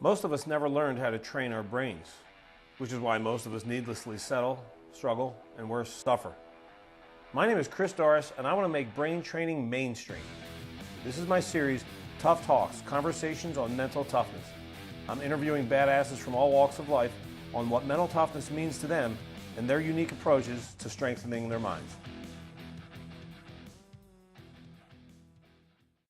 Most of us never learned how to train our brains, which is why most of us needlessly settle, struggle, and worse, suffer. My name is Chris Doris, and I want to make brain training mainstream. This is my series, Tough Talks, Conversations on Mental Toughness. I'm interviewing badasses from all walks of life on what mental toughness means to them and their unique approaches to strengthening their minds.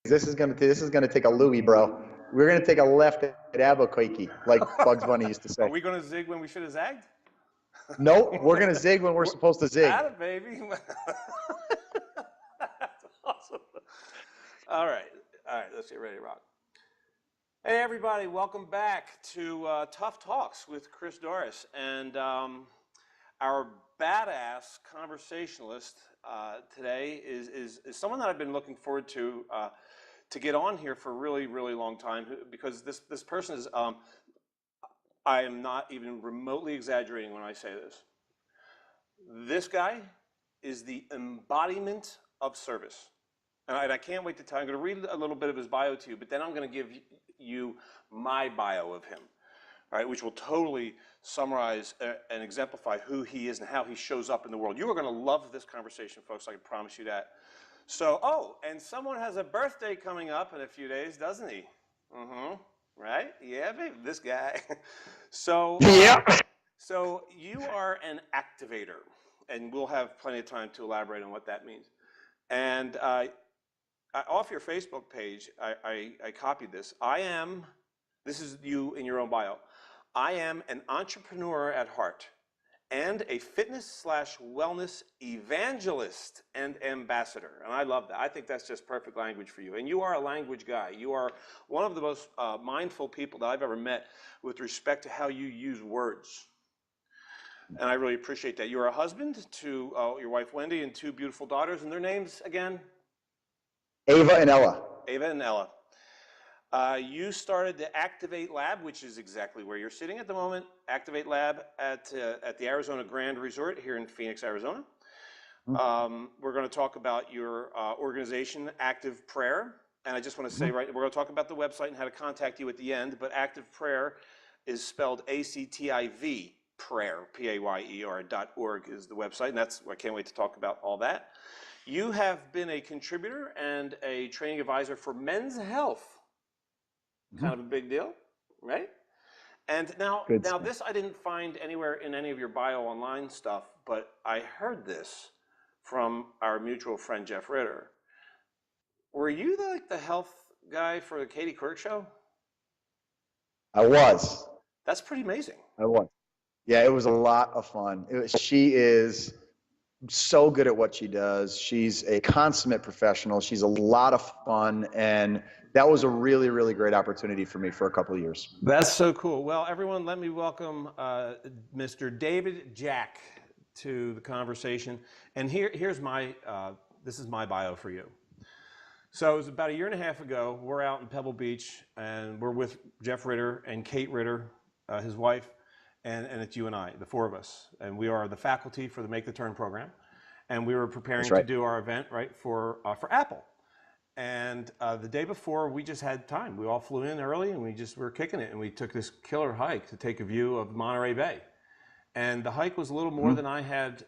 This is gonna take a Louis, bro. We're gonna take a left at Albuquerque, like Bugs Bunny used to say. Are we going to zig when we should have zagged? Nope, we're gonna zig when we're supposed to zig. Atta baby. That's awesome. All right, let's get ready to rock. Hey everybody, welcome back to Tough Talks with Chris Doris. And our badass conversationalist today is someone that I've been looking forward to get on here for a really, really long time, because this person is, I am not even remotely exaggerating when I say this. This guy is the embodiment of service. And I can't wait to tell you. I'm going to read a little bit of his bio to you, but then I'm going to give you my bio of him, all right, which will totally summarize and exemplify who he is and how he shows up in the world. You are going to love this conversation, folks. I can promise you that. So, oh, and someone has a birthday coming up in a few days, doesn't he? Mm-hmm. Right? Yeah, baby, this guy. So, yeah. So you are an activator, and we'll have plenty of time to elaborate on what that means. And off your Facebook page, I copied this. This is you in your own bio. I am an entrepreneur at heart and a fitness/wellness evangelist and ambassador. And I love that. I think that's just perfect language for you. And you are a language guy. You are one of the most mindful people that I've ever met with respect to how you use words. And I really appreciate that. You're a husband to your wife, Wendy, and two beautiful daughters. And their names again? Ava and Ella. Ava and Ella. You started the Activate Lab, which is exactly where you're sitting at the moment. Activate Lab at the Arizona Grand Resort here in Phoenix, Arizona. We're going to talk about your organization, Active Prayer. And I just want to say, we're going to talk about the website and how to contact you at the end. But Active Prayer is spelled A-C-T-I-V, prayer, P-A-Y-E-R.org is the website. And I can't wait to talk about all that. You have been a contributor and a training advisor for Men's Health. Kind of a big deal, right? And now this I didn't find anywhere in any of your bio online stuff, but I heard this from our mutual friend Jeff Ritter. Were you the health guy for the Katie Couric show? I was. That's pretty amazing. I was. Yeah, it was a lot of fun. She is so good at what she does. She's a consummate professional. She's a lot of fun, and that was a really, really great opportunity for me for a couple of years. That's so cool. Well, everyone, let me welcome Mr. David Jack to the conversation. And here's my, this is my bio for you. So it was about a year and a half ago. We're out in Pebble Beach, and we're with Jeff Ritter and Kate Ritter, his wife, and it's you and I, the four of us. And we are the faculty for the Make the Turn program. And we were preparing to do our event, right, for Apple. And the day before, we just had time. We all flew in early, and we were kicking it. And we took this killer hike to take a view of Monterey Bay. And the hike was a little more than I had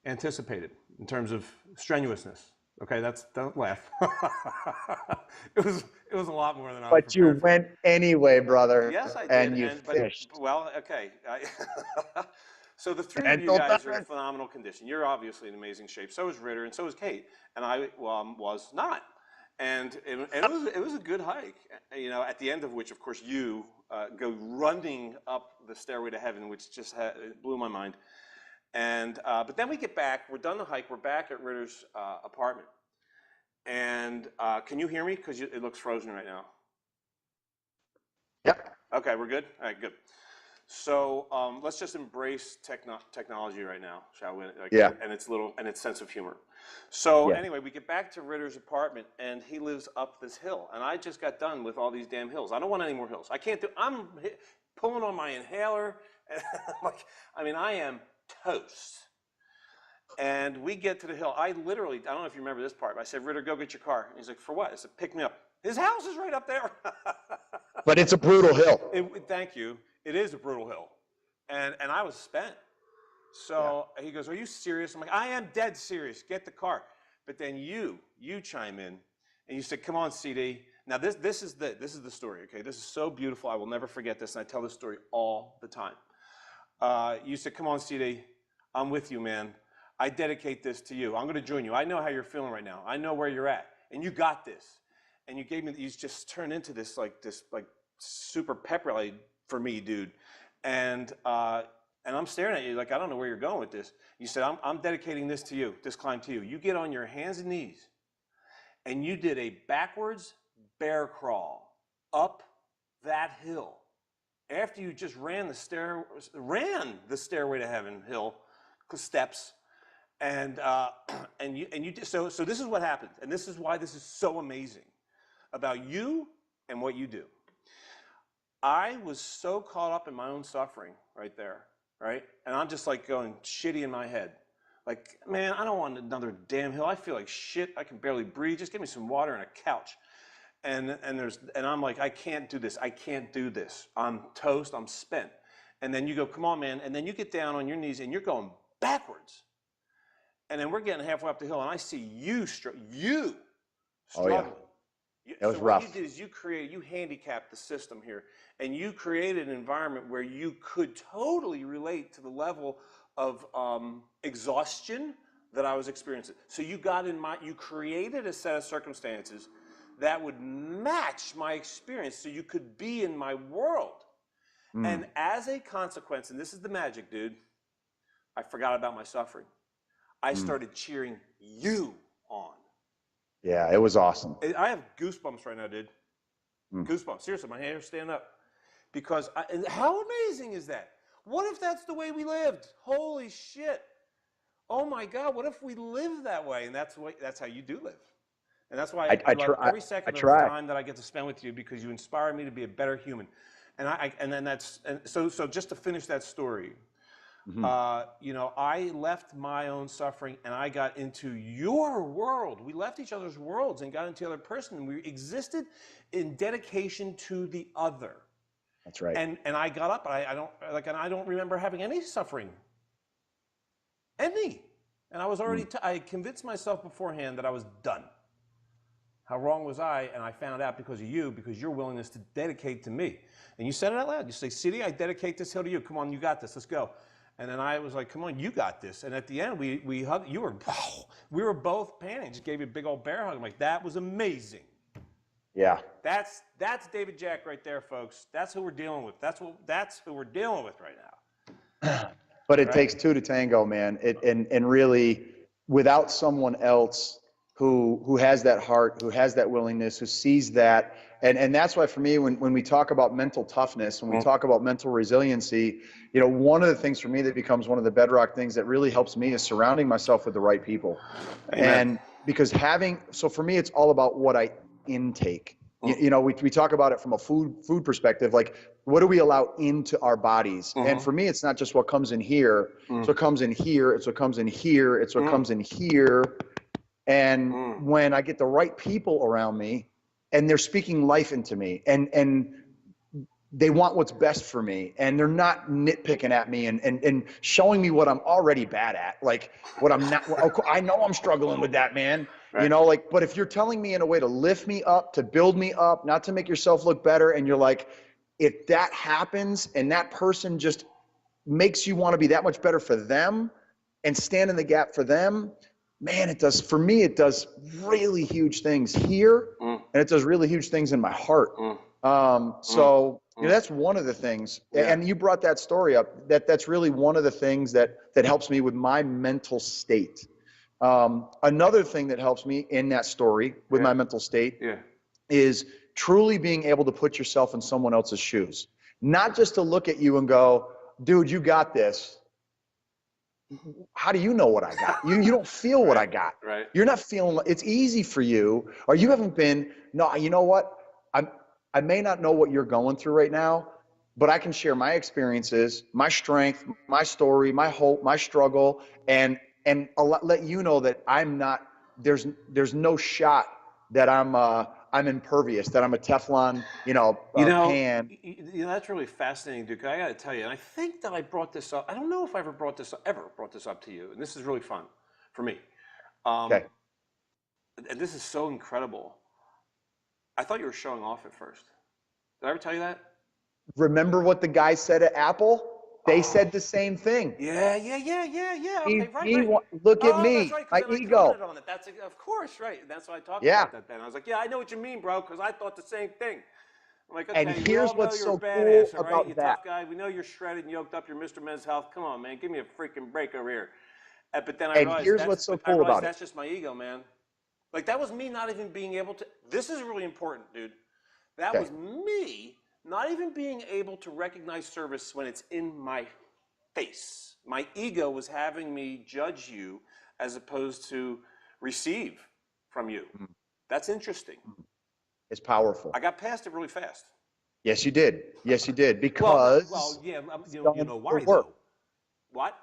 anticipated in terms of strenuousness. Okay, don't laugh. It was a lot more than I was But you went anyway, brother. Yes, I did. And you fished. Well, okay. So the three of you guys are in phenomenal condition. You're obviously in amazing shape. So is Ritter, and so is Kate. And I was not. And it was a good hike. You know, at the end of which, of course, you go running up the stairway to heaven, which just it blew my mind. And but then we get back. We're done the hike. We're back at Ritter's apartment. And can you hear me? Because it looks frozen right now. Yep. Okay, we're good. All right, good. So let's just embrace technology right now, shall we? Yeah. And its sense of humor. So anyway, we get back to Ritter's apartment, and he lives up this hill. And I just got done with all these damn hills. I don't want any more hills. I'm pulling on my inhaler. And I am toast. And we get to the hill. I don't know if you remember this part, but I said, Ritter, go get your car. And he's like, for what? I said, pick me up. His house is right up there. But it's a brutal hill. Thank you. It is a brutal hill. And I was spent. So he goes, are you serious? I'm like, I am dead serious. Get the car. But then you chime in and you said, come on, CD. Now this is the story, okay? This is so beautiful. I will never forget this, and I tell this story all the time. You said, come on, CD. I'm with you, man. I dedicate this to you. I'm going to join you. I know how you're feeling right now. I know where you're at, and you got this. And you gave me. You just turned into this super pep rally for me, dude. And I'm staring at you like I don't know where you're going with this. You said, I'm dedicating this to you, this climb to you. You get on your hands and knees, and you did a backwards bear crawl up that hill after you just ran the stairway to heaven hill steps, and you did so this is what happened, and this is why this is so amazing about you and what you do. I was so caught up in my own suffering right there, right? And I'm just like going shitty in my head. Like, man, I don't want another damn hill. I feel like shit. I can barely breathe. Just give me some water and a couch. And I'm like, I can't do this. I can't do this. I'm toast. I'm spent. And then you go, come on, man. And then you get down on your knees and you're going backwards. And then we're getting halfway up the hill, and I see you struggling. Oh, yeah. It was rough. What you did is you handicapped the system here, and you created an environment where you could totally relate to the level of exhaustion that I was experiencing. So you created a set of circumstances that would match my experience so you could be in my world. And as a consequence, and this is the magic, dude, I forgot about my suffering. I started cheering you on. Yeah, it was awesome. I have goosebumps right now, dude. Goosebumps. Seriously, my hair stand up. Because and how amazing is that? What if that's the way we lived? Holy shit. Oh my God, what if we live that way? And that's how you do live. And that's why I love every second of the time that I get to spend with you, because you inspire me to be a better human. So just to finish that story, I left my own suffering and I got into your world. We left each other's worlds and got into the other person, and we existed in dedication to the other. That's right. And I got up, and I don't remember having any suffering. Any. And I was already, I convinced myself beforehand that I was done. How wrong was I? And I found out because of you, because your willingness to dedicate to me. And you said it out loud. You say, CD, I dedicate this hill to you. Come on, you got this. Let's go. And then I was like, come on, you got this. And at the end, we hugged. We were both panting. Just gave you a big old bear hug. I'm like, that was amazing. Yeah. That's David Jack right there, folks. That's who we're dealing with. That's who we're dealing with right now. But it takes two to tango, man. And really, without someone else who has that heart, who has that willingness, who sees that. And that's why for me, when we talk about mental toughness, when we talk about mental resiliency, one of the things for me that becomes one of the bedrock things that really helps me is surrounding myself with the right people. Amen. And because so for me, it's all about what I intake. We talk about it from a food perspective, like what do we allow into our bodies? And for me, it's not just what comes in here. It's what comes in here. It's what comes in here. It's what comes in here. And when I get the right people around me and they're speaking life into me and they want what's best for me and they're not nitpicking at me and showing me what I'm already bad at, like what I'm not, I know I'm struggling with that, man. Right. But if you're telling me in a way to lift me up, to build me up, not to make yourself look better, and you're like, if that happens and that person just makes you want to be that much better for them and stand in the gap for them, man, it does really huge things here, and it does really huge things in my heart. That's one of the things. Yeah. And you brought that story up. That's really one of the things that helps me with my mental state. Another thing that helps me in that story with my mental state is truly being able to put yourself in someone else's shoes. Not just to look at you and go, dude, you got this. How do you know what I got? You don't feel what I got. Right. You're not feeling, it's easy for you, or you haven't been, no, you know what? I may not know what you're going through right now, but I can share my experiences, my strength, my story, my hope, my struggle, and let you know that I'm not, there's no shot that I'm I'm impervious, that I'm a Teflon, pan. That's really fascinating, Duke. I got to tell you, and I think that I brought this up. I don't know if I ever brought this up to you, and this is really fun for me. Okay. And this is so incredible. I thought you were showing off at first. Did I ever tell you that? Remember what the guy said at Apple? They said the same thing. Yeah. Okay, right. Look at Oh, that's me, right, my because then I ego. commented on it. That's, of course, right. That's why I talked Yeah. about that then. I was like, yeah, I know what you mean, bro, because I thought the same thing. I'm like, And okay, we here's all know what's you're a so cool badass, all right? about You that. tough guy. We know you're shredded and yoked up. You're Mr. Men's Health. Come on, man. Give me a freaking break over here. But then I And realized here's what's so cool about it. that's just my ego, man. Like, that was me not even being able to. This is really important, dude. That was me not even being able to recognize service when it's in my face. My ego was having me judge you as opposed to receive from you. That's interesting. It's powerful. I got past it really fast. Yes, you did. Yes, you did. Because yeah, you know why work. though? What?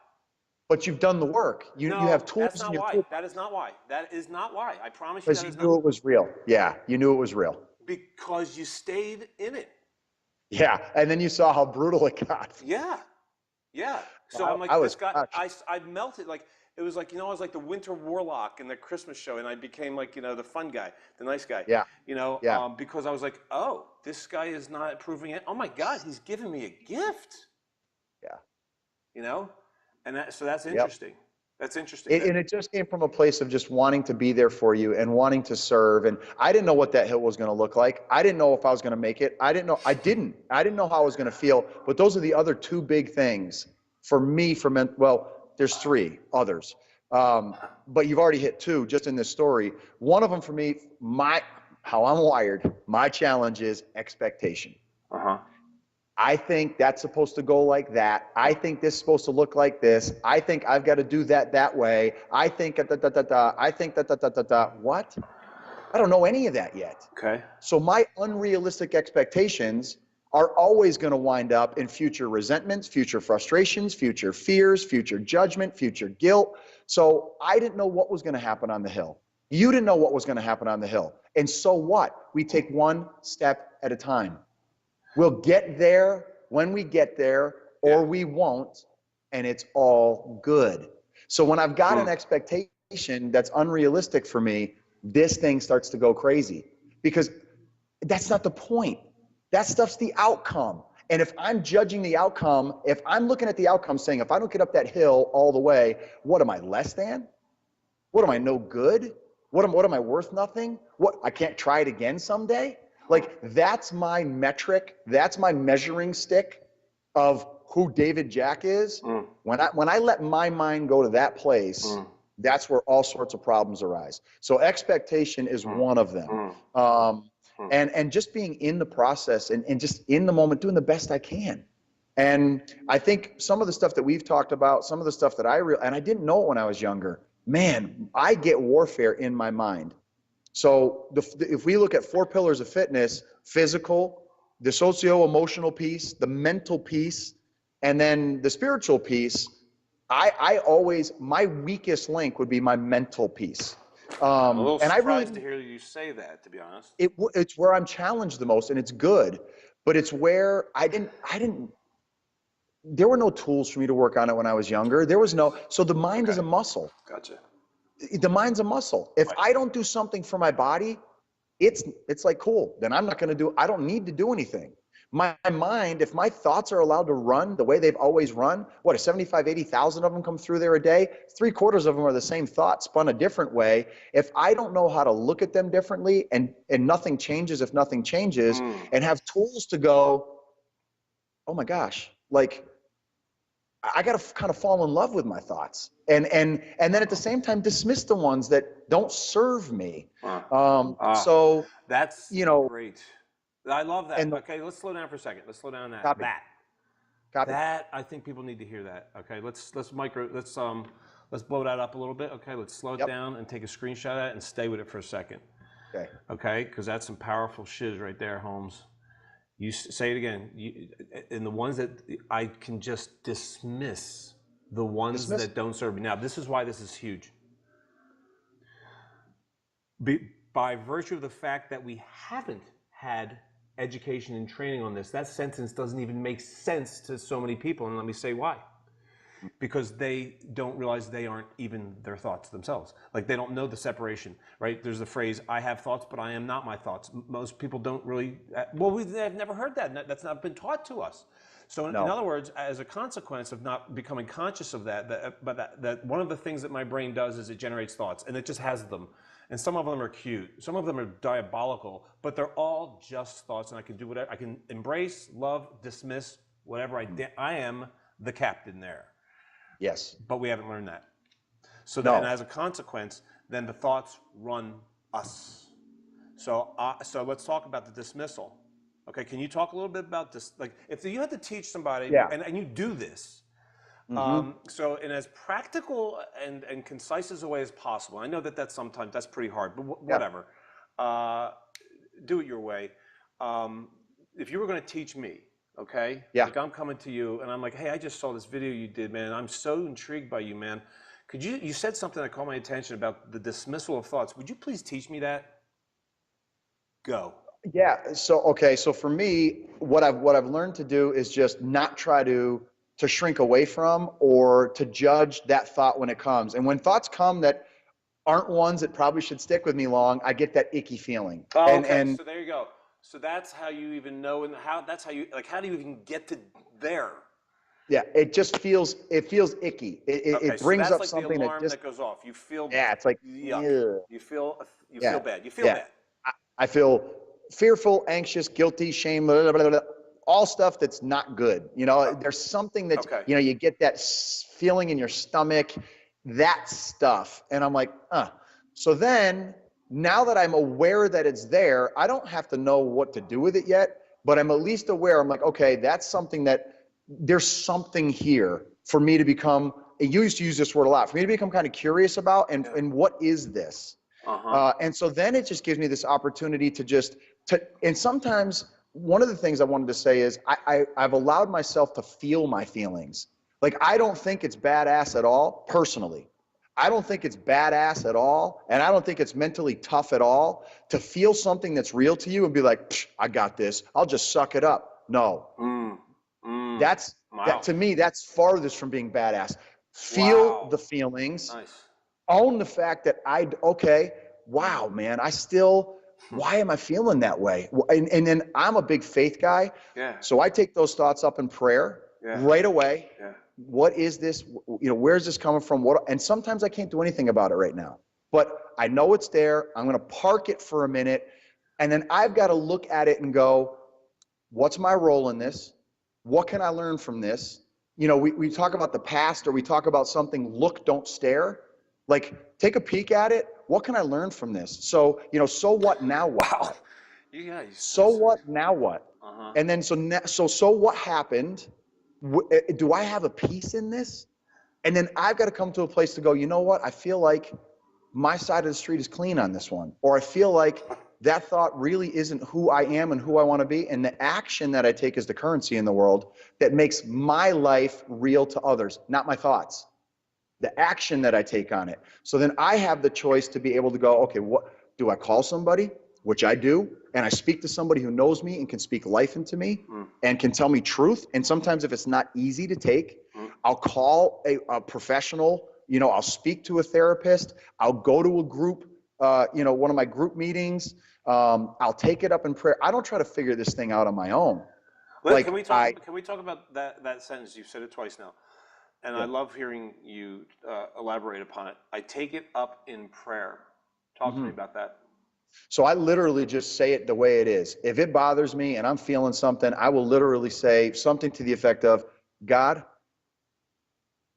But you've done the work. You have tools that's not in your why. tool. That is not why. That is not why. I promise you Because you knew it was real. Yeah, you knew it was real. Because you stayed in it. Yeah, and then you saw how brutal it got. Yeah. So I'm like, I melted. Like, it was like, I was like the winter warlock in the Christmas show, and I became like, the fun guy, the nice guy. Yeah. Because I was like, oh, this guy is not approving it. Oh my God, he's giving me a gift. Yeah. And so that's interesting. That's interesting. And it just came from a place of just wanting to be there for you and wanting to serve. And I didn't know what that hill was going to look like. I didn't know if I was going to make it. I didn't know how I was going to feel. But those are the other two big things for me. Well, there's three others. But you've already hit two just in this story. One of them for me, how I'm wired, my challenge is expectation. I think that's supposed to go like that. I think this is supposed to look like this. I think I've got to do that way. I think I think What? I don't know any of that yet. Okay. So my unrealistic expectations are always going to wind up in future resentments, future frustrations, future fears, future judgment, future guilt. So I didn't know what was going to happen on the hill. You didn't know what was going to happen on the hill. And so what? We take one step at a time. We'll get there when we get there, or we won't, and it's all good. So when I've got an expectation that's unrealistic for me, this thing starts to go crazy, because that's not the point. That stuff's the outcome. And if I'm judging the outcome, if I'm looking at the outcome saying, if I don't get up that hill all the way, what am I, less than? What am I, no good? What am I, worth nothing? What, I can't try it again someday? Like, that's my metric. That's my measuring stick of who David Jack is. When I let my mind go to that place, that's where all sorts of problems arise. So expectation is one of them. And just being in the process and just in the moment, doing the best I can. And I think some of the stuff that we've talked about, some of the stuff that and I didn't know it when I was younger, man, I get warfare in my mind. So if we look at 4 pillars of fitness: physical, the socio-emotional piece, the mental piece, and then the spiritual piece, I always, my weakest link would be my mental piece. I'm a little surprised to hear you say that, to be honest. It's where I'm challenged the most, and it's good, but it's where there were no tools for me to work on it when I was younger. So the mind is a muscle. Gotcha. The mind's a muscle. If I don't do something for my body, it's like, cool, then I don't need to do anything. My mind, if my thoughts are allowed to run the way they've always run, 80,000 of them come through there a day, 3/4 of them are the same thought spun a different way. If I don't know how to look at them differently, and nothing changes if nothing changes, and have tools to go, oh my gosh, like, I got to kind of fall in love with my thoughts, and then at the same time dismiss the ones that don't serve me. So that's great. I love that. Okay, let's slow down for a second. Let's slow down on that. Copy. That I think people need to hear that. Okay, let's blow that up a little bit. Okay, let's slow it down and take a screenshot of that and stay with it for a second. Okay, because that's some powerful shiz right there, Holmes. You say it again. And the ones that I can just dismiss, the ones that don't serve me. Now, this is why this is huge. by virtue of the fact that we haven't had education and training on this, that sentence doesn't even make sense to so many people. And let me say why. Because they don't realize they aren't even their thoughts themselves. Like they don't know the separation, right? There's the phrase, I have thoughts, but I am not my thoughts. Most people don't really, well, they've never heard that. That's not been taught to us. So in other words, as a consequence of not becoming conscious of that one of the things that my brain does is it generates thoughts, and it just has them. And some of them are cute, some of them are diabolical, but they're all just thoughts, and I can do whatever, I can embrace, love, dismiss, whatever I am the captain there. Yes. But we haven't learned that. So then as a consequence, then the thoughts run us. So let's talk about the dismissal. Okay, can you talk a little bit about this? Like if you had to teach somebody, and you do this, so in as practical and concise as a way as possible, I know that's sometimes, that's pretty hard, but whatever. Do it your way. If you were gonna teach me, okay? Yeah. Like I'm coming to you and I'm like, hey, I just saw this video you did, man. I'm so intrigued by you, man. Could you said something that caught my attention about the dismissal of thoughts. Would you please teach me that? Go. Yeah. So for me, what I've learned to do is just not try to shrink away from or to judge that thought when it comes. And when thoughts come that aren't ones that probably should stick with me long, I get that icky feeling. Oh, okay. So there you go. So that's how you even know, and that's how you, like, how do you even get to there? Yeah, it just feels icky. It brings so that's up like something the alarm that goes off. You feel it's like yuck. You feel bad. You feel bad. I feel fearful, anxious, guilty, shame, blah, blah, blah, all stuff that's not good. You know, there's something that you get that feeling in your stomach, that stuff, and I'm like, So then, now that I'm aware that it's there, I don't have to know what to do with it yet, but I'm at least aware. I'm like, okay, that's something that there's something here for me to become. You used to use this word a lot, for me to become kind of curious about, and what is this? And so then it just gives me this opportunity and sometimes one of the things I wanted to say is I've allowed myself to feel my feelings. Like, I don't think it's badass at all, personally. I don't think it's badass at all, and I don't think it's mentally tough at all to feel something that's real to you and be like, I got this, I'll just suck it up. No. That to me, that's farthest from being badass. Feel the feelings. Nice. Own the fact that wow, man, why am I feeling that way? And then I'm a big faith guy. Yeah. So I take those thoughts up in prayer right away. Yeah. What is this? Where's this coming from? And sometimes I can't do anything about it right now, but I know it's there. I'm going to park it for a minute. And then I've got to look at it and go, what's my role in this? What can I learn from this? We talk about the past, or we talk about something, look, don't stare. Like, take a peek at it. What can I learn from this? So, so what, now what? Wow. So what, now what? And then, so what happened? Do I have a piece in this? And then I've got to come to a place to go, you know what? I feel like my side of the street is clean on this one. Or I feel like that thought really isn't who I am and who I want to be. And the action that I take is the currency in the world that makes my life real to others, not my thoughts. The action that I take on it. So then I have the choice to be able to go, okay, what do I call somebody? Which I do, and I speak to somebody who knows me and can speak life into me and can tell me truth. And sometimes if it's not easy to take, I'll call a professional, I'll speak to a therapist, I'll go to a group, one of my group meetings, I'll take it up in prayer. I don't try to figure this thing out on my own. Can we talk about that sentence? You've said it twice now. And I love hearing you elaborate upon it. I take it up in prayer. Talk to me about that. So I literally just say it the way it is. If it bothers me and I'm feeling something, I will literally say something to the effect of, God,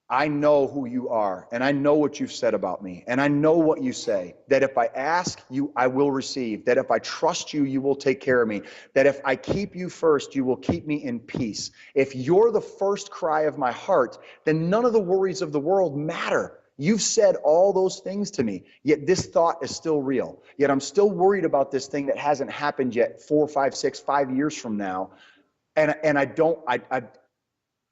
I know who you are, and I know what you've said about me, and I know what you say, that if I ask you, I will receive, that if I trust you, you will take care of me, that if I keep you first, you will keep me in peace. If you're the first cry of my heart, then none of the worries of the world matter. You've said all those things to me, yet this thought is still real. Yet I'm still worried about this thing that hasn't happened yet 4, 5, 6, 5 years from now. And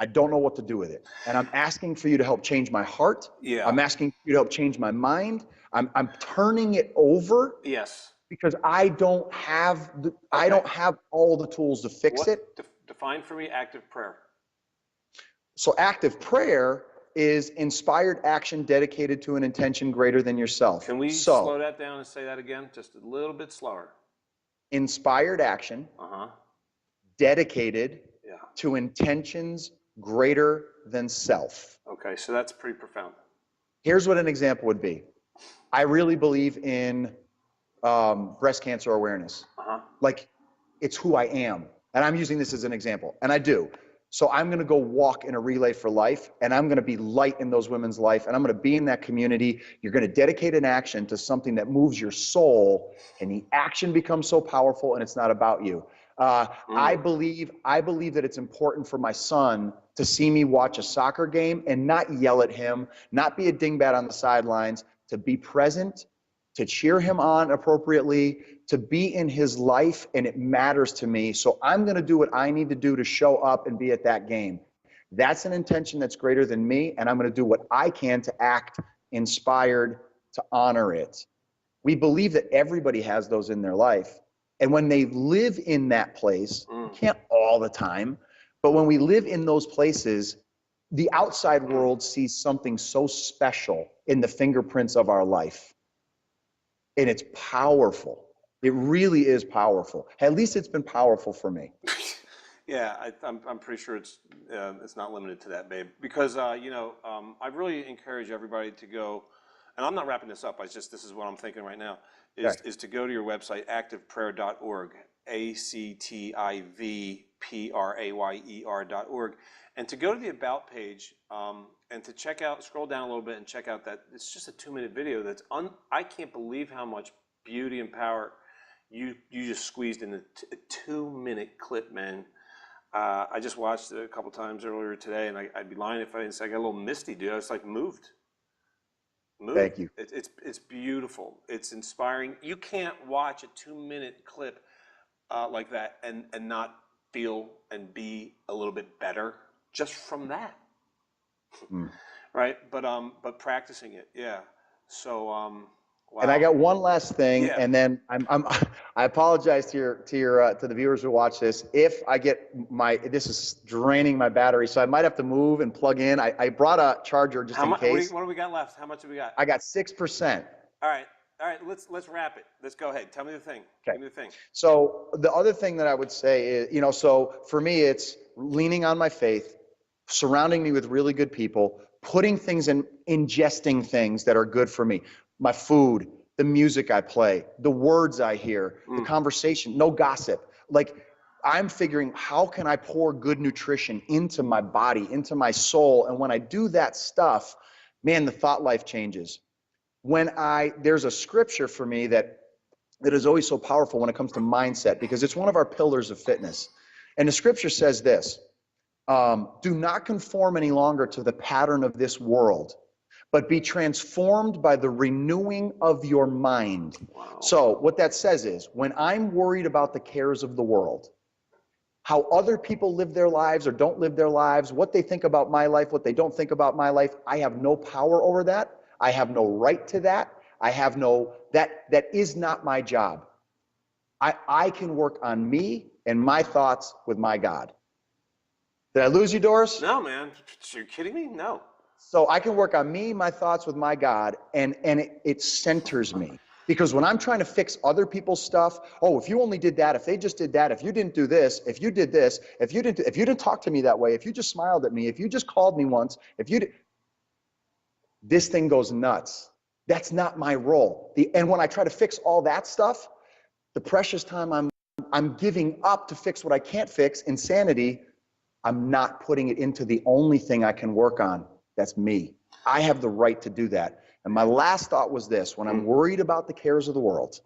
I don't know what to do with it. And I'm asking for you to help change my heart. Yeah. I'm asking you to help change my mind. I'm turning it over. Yes. Because I don't have all the tools to fix it. Define for me active prayer. So active prayer is inspired action dedicated to an intention greater than yourself. Can we slow that down and say that again? Just a little bit slower. Inspired action dedicated to intentions greater than self. Okay, so that's pretty profound. Here's what an example would be. I really believe in breast cancer awareness. Like, it's who I am. And I'm using this as an example. And I do. So I'm going to go walk in a relay for life, and I'm going to be light in those women's life, and I'm going to be in that community. You're going to dedicate an action to something that moves your soul, and the action becomes so powerful, and it's not about you. I believe that it's important for my son to see me watch a soccer game and not yell at him, not be a dingbat on the sidelines, to be present, to cheer him on appropriately, to be in his life, and it matters to me. So I'm going to do what I need to do to show up and be at that game. That's an intention that's greater than me, and I'm going to do what I can to act inspired to honor it. We believe that everybody has those in their life. And when they live in that place, you can't all the time, but when we live in those places, the outside world sees something so special in the fingerprints of our life. And it's powerful. It really is powerful. At least it's been powerful for me. Yeah, I'm pretty sure it's not limited to that, babe. Because I really encourage everybody to go, and I'm not wrapping this up. This is what I'm thinking right now. Is to go to your website, activeprayer.org, activeprayer.org, and to go to the About page and to check out, scroll down a little bit and check out that it's just a 2-minute video that's I can't believe how much beauty and power you just squeezed in a 2-minute clip, man. I just watched it a couple times earlier today, and I'd be lying if I didn't say I got a little misty, dude. I was like moved. Thank you. It's beautiful. It's inspiring. You can't watch a 2-minute clip like that and not feel and be a little bit better just from that. Right? But practicing it, yeah. So wow. And I got one last thing, and then I apologize to the viewers who watch this. If I get this is draining my battery, so I might have to move and plug in. I brought a charger just in case. What do we got left? How much have we got? I got 6%. All right. Let's wrap it. Let's go ahead. Tell me the thing. Okay. Give me the thing. So the other thing that I would say is, so for me, it's leaning on my faith, surrounding me with really good people, putting things in, ingesting things that are good for me. My food, the music I play, the words I hear, the conversation, no gossip. Like, I'm figuring, how can I pour good nutrition into my body, into my soul? And when I do that stuff, man, the thought life changes. There's a scripture for me that is always so powerful when it comes to mindset, because it's one of our pillars of fitness. And the scripture says this, do not conform any longer to the pattern of this world, but be transformed by the renewing of your mind. Wow. So what that says is, when I'm worried about the cares of the world, how other people live their lives or don't live their lives, what they think about my life, what they don't think about my life, I have no power over that. I have no right to that. That is not my job. I can work on me and my thoughts with my God. Did I lose you, Doris? No, man. You're kidding me? No. So I can work on me, my thoughts with my God, and it centers me. Because when I'm trying to fix other people's stuff, if you only did that, if they just did that, if you didn't do this, if you did this, if you didn't talk to me that way, if you just smiled at me, if you just called me once, this thing goes nuts. That's not my role. And when I try to fix all that stuff, the precious time I'm giving up to fix what I can't fix, insanity, I'm not putting it into the only thing I can work on. That's me. I have the right to do that. And my last thought was this: when I'm worried about the cares of the world,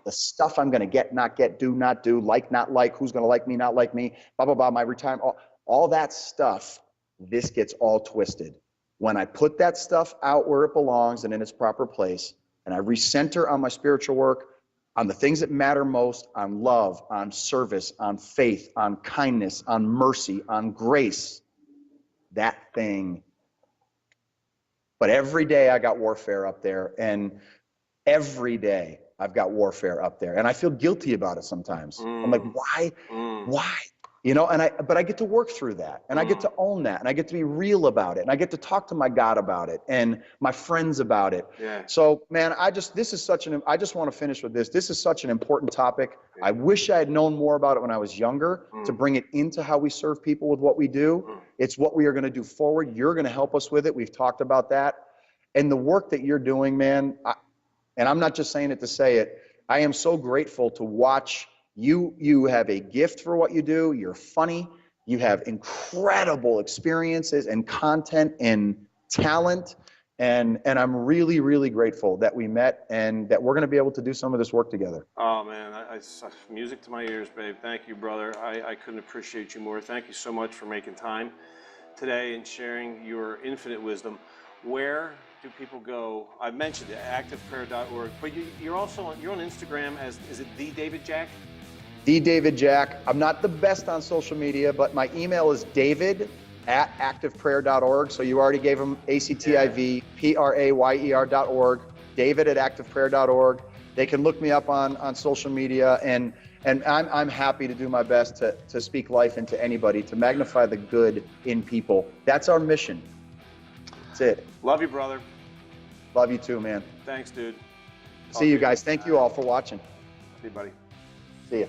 the stuff I'm going to get, not get, do, not do, like, not like, who's going to like me, not like me, blah, blah, blah, my retirement, all that stuff, this gets all twisted. When I put that stuff out where it belongs and in its proper place, and I recenter on my spiritual work, on the things that matter most, on love, on service, on faith, on kindness, on mercy, on grace, that thing. But every day I got warfare up there, and every day I've got warfare up there, and I feel guilty about it sometimes. I'm like, why? You know, but I get to work through that, and I get to own that, and I get to be real about it, and I get to talk to my God about it and my friends about it. Yeah. So, man, I just want to finish with this. This is such an important topic. Yeah. I wish I had known more about it when I was younger to bring it into how we serve people with what we do. It's what we are going to do forward. You're going to help us with it. We've talked about that. And the work that you're doing, man, and I'm not just saying it to say it, I am so grateful to watch you. You have a gift for what you do. You're funny. You have incredible experiences and content and talent. And I'm really, really grateful that we met and that we're going to be able to do some of this work together. Oh, man, music to my ears, babe. Thank you, brother. I couldn't appreciate you more. Thank you so much for making time today and sharing your infinite wisdom. Where do people go? I mentioned it, activeprayer.org, but you're also on Instagram as, is it The David Jack? The David Jack. I'm not the best on social media, but my email is david@activeprayer.org. So you already gave them activeprayer.org, david@activeprayer.org. They can look me up on social media, and I'm happy to do my best to speak life into anybody, to magnify the good in people. That's our mission. That's it. Love you, brother. Love you too, man. Thanks, dude. See you guys. Thank you all for watching. See you, buddy. See ya.